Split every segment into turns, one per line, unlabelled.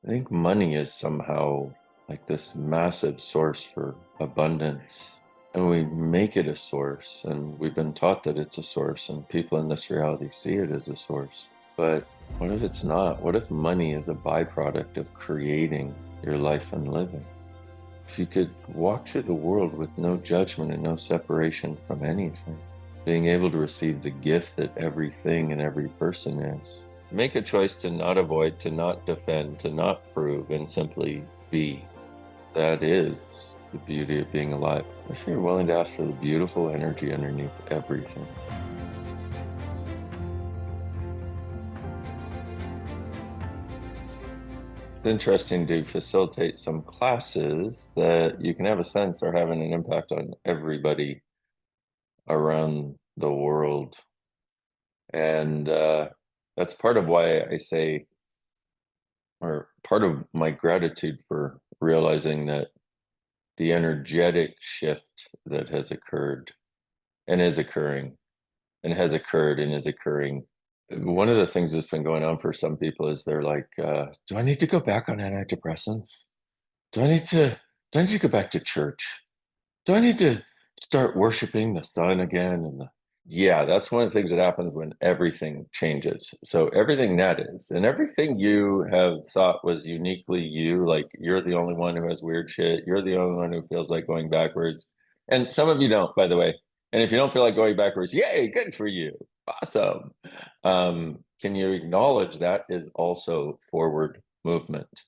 I think money is somehow like this massive source for abundance. And we make it a source, and we've been taught that it's a source, and people in this reality see it as a source. But what if it's not? What if money is a byproduct of creating your life and living? If you could walk through the world with no judgment and no separation from anything, being able to receive the gift that everything and every person is. Make a choice to not avoid, to not defend, to not prove, and simply be. That is the beauty of being alive. If you're willing to ask for the beautiful energy underneath everything. It's interesting to facilitate some classes that you can have a sense are having an impact on everybody around the world. And that's part of why I say, or part of my gratitude for realizing that the energetic shift that has occurred and is occurring and has occurred and is occurring. One of the things that's been going on for some people is they're like, do I need to go back on antidepressants? Do I need to do I need to go back to church? Do I need to start worshiping the sun again? Yeah, that's one of the things that happens when everything changes. So everything that is, and everything you have thought was uniquely you, like you're the only one who has weird shit, you're the only one who feels like going backwards. And some of you don't, by the way. And if you don't feel like going backwards, yay, good for you. Awesome. Can you acknowledge that is also forward movement?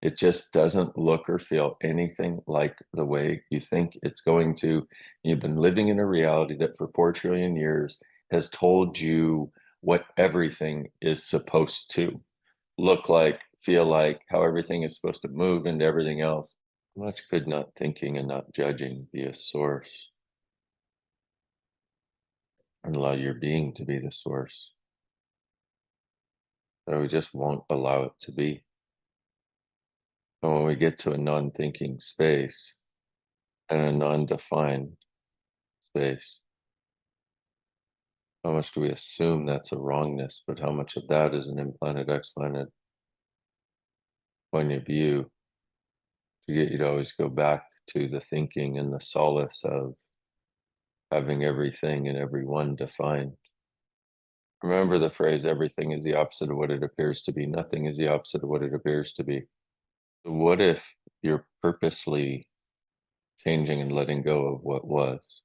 It just doesn't look or feel anything like the way you think it's going to. You've been living in a reality that for 4 trillion years has told you what everything is supposed to look like, feel like, how everything is supposed to move into everything else. How much could not thinking and not judging be a source and allow your being to be the source? So we just won't allow it to be. And when we get to a non thinking space and a non defined space, how much do we assume that's a wrongness, but how much of that is an implanted, explanted point of view to get you to always go back to the thinking and the solace of having everything and everyone defined. Remember the phrase, everything is the opposite of what it appears to be, nothing is the opposite of what it appears to be. So what if you're purposely changing and letting go of what was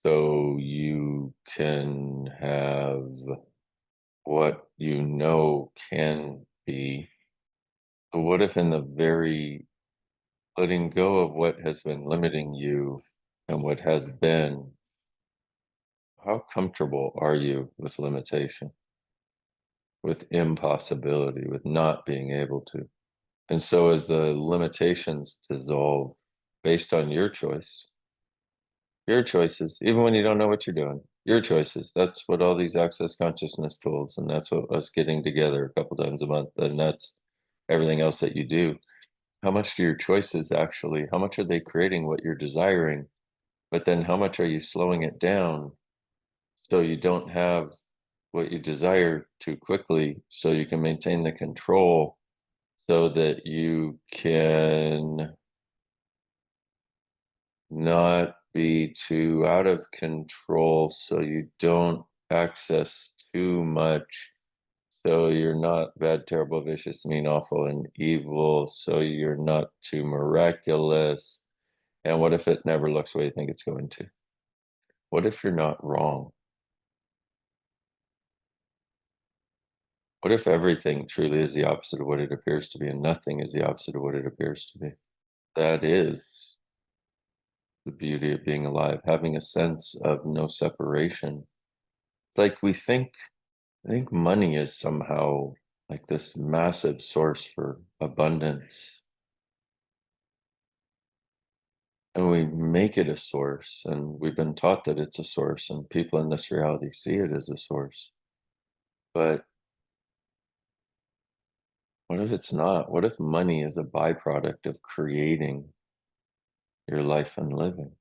so you can have what you know can be? So what if in the very letting go of what has been limiting you and what has been, how comfortable are you with limitation, with impossibility, with not being able to? And so as the limitations dissolve based on your choices, even when you don't know what you're doing, your choices. That's what all these access consciousness tools, and that's what us getting together a couple times a month, and that's everything else that you do. How much do your choices actually, how much are they creating what you're desiring? But then how much are you slowing it down so you don't have what you desire too quickly so you can maintain the control so that you can not be too out of control so you don't access too much so you're not bad, terrible, vicious, mean, awful, and evil so you're not too miraculous. And what if it never looks the way you think it's going to? What if you're not wrong? What if everything truly is the opposite of what it appears to be, and nothing is the opposite of what it appears to be? That is the beauty of being alive, having a sense of no separation. Like I think money is somehow like this massive source for abundance. And we make it a source, and we've been taught that it's a source, and people in this reality see it as a source. But what if it's not? What if money is a byproduct of creating your life and living?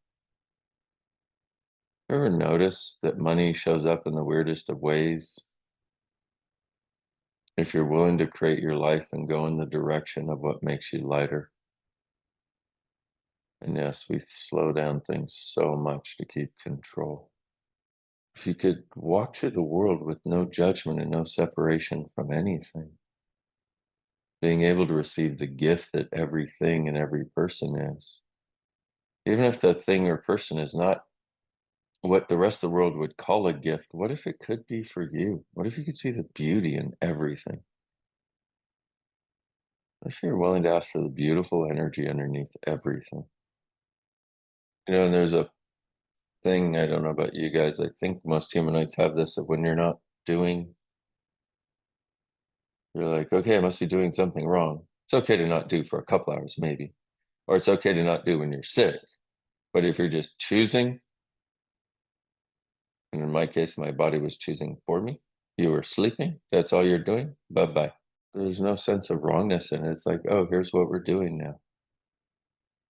Ever notice that money shows up in the weirdest of ways if you're willing to create your life and go in the direction of what makes you lighter. And yes, we slow down things so much to keep control. If you could walk through the world with no judgment and no separation from anything, being able to receive the gift that everything and every person is, even if that thing or person is not what the rest of the world would call a gift, what if it could be for you? What if you could see the beauty in everything? What if you're willing to ask for the beautiful energy underneath everything? And there's a thing, I don't know about you guys, I think most humanoids have this, that when you're not doing, you're like, okay, I must be doing something wrong. It's okay to not do for a couple hours, maybe. Or it's okay to not do when you're sick. But if you're just choosing, and in my case, my body was choosing for me, you were sleeping, that's all you're doing, bye-bye. There's no sense of wrongness in it. It's like, oh, here's what we're doing now.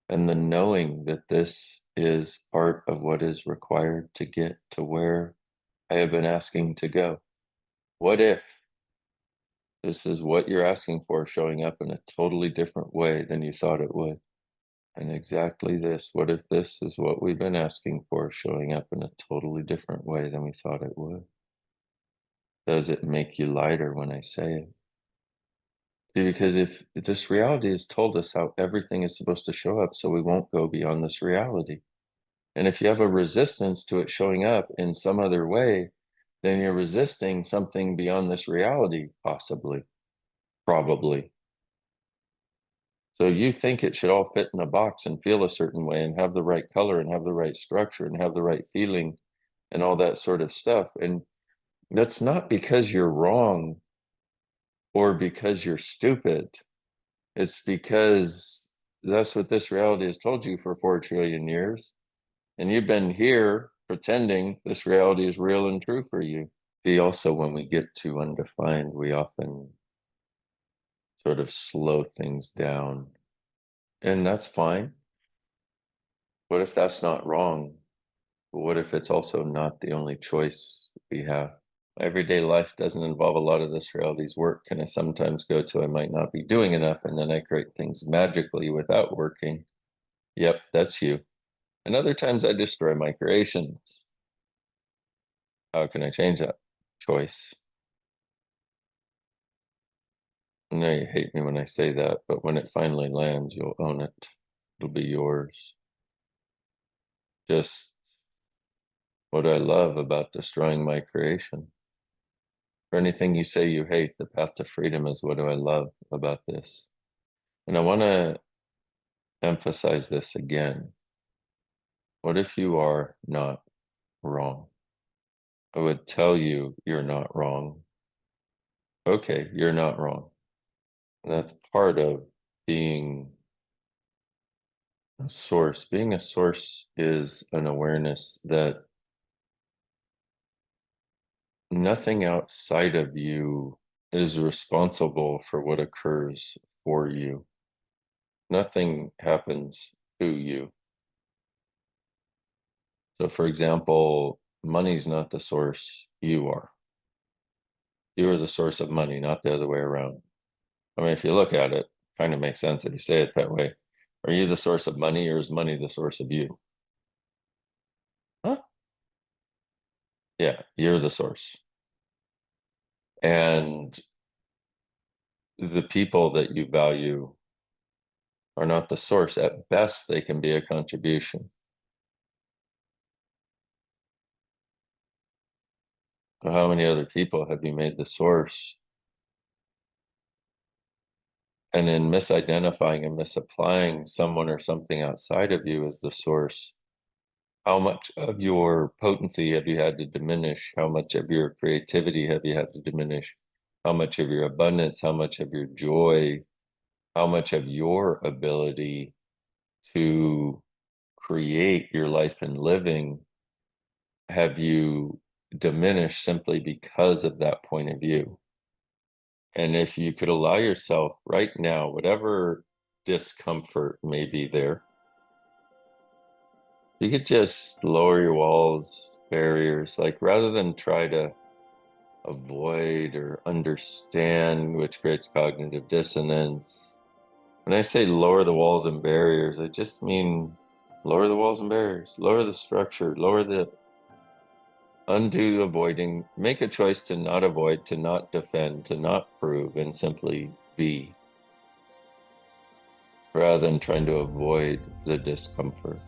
And the knowing that this is part of what is required to get to where I have been asking to go. What if this is what you're asking for showing up in a totally different way than you thought it would? And exactly this, what if this is what we've been asking for showing up in a totally different way than we thought it would? Does it make you lighter when I say it? See, because if this reality has told us how everything is supposed to show up, so we won't go beyond this reality. And if you have a resistance to it showing up in some other way, then you're resisting something beyond this reality, possibly, probably. So you think it should all fit in a box and feel a certain way and have the right color and have the right structure and have the right feeling and all that sort of stuff. And that's not because you're wrong or because you're stupid. It's because that's what this reality has told you for 4 trillion years. And you've been here pretending this reality is real and true for you. See, also, when we get to undefined, we often sort of slow things down. And that's fine. What if that's not wrong? But what if it's also not the only choice we have? Everyday life doesn't involve a lot of this reality's work. And I sometimes go to, I might not be doing enough, and then I create things magically without working. Yep, that's you. And other times I destroy my creations. How can I change that? Choice. I know you hate me when I say that, but when it finally lands, you'll own it. It'll be yours. Just what I love about destroying my creation. For anything you say you hate, the path to freedom is what do I love about this. And I want to emphasize this again. What if you are not wrong? I would tell you you're not wrong. Okay, you're not wrong. And that's part of being a source. Being a source is an awareness that nothing outside of you is responsible for what occurs for you. Nothing happens to you. So, for example, money's not the source, you are. You are the source of money, not the other way around. I mean, if you look at it, kind of makes sense if you say it that way. Are you the source of money or is money the source of you? Huh? Yeah, you're the source. And the people that you value are not the source. At best, they can be a contribution. So how many other people have you made the source? And in misidentifying and misapplying someone or something outside of you as the source, how much of your potency have you had to diminish? How much of your creativity have you had to diminish? How much of your abundance? How much of your joy? How much of your ability to create your life and living have you diminished simply because of that point of view? And if you could allow yourself right now, whatever discomfort may be there, you could just lower your walls, barriers, like rather than try to avoid or understand, which creates cognitive dissonance. When I say lower the walls and barriers, I just mean lower the walls and barriers, lower the structure, lower the undo avoiding, make a choice to not avoid, to not defend, to not prove, and simply be, rather than trying to avoid the discomfort.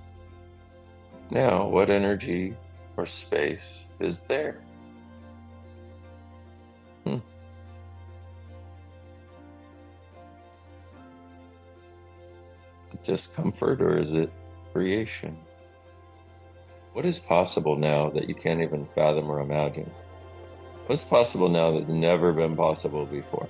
Now, what energy or space is there? Discomfort, or is it creation? What is possible now that you can't even fathom or imagine? What's possible now that's never been possible before?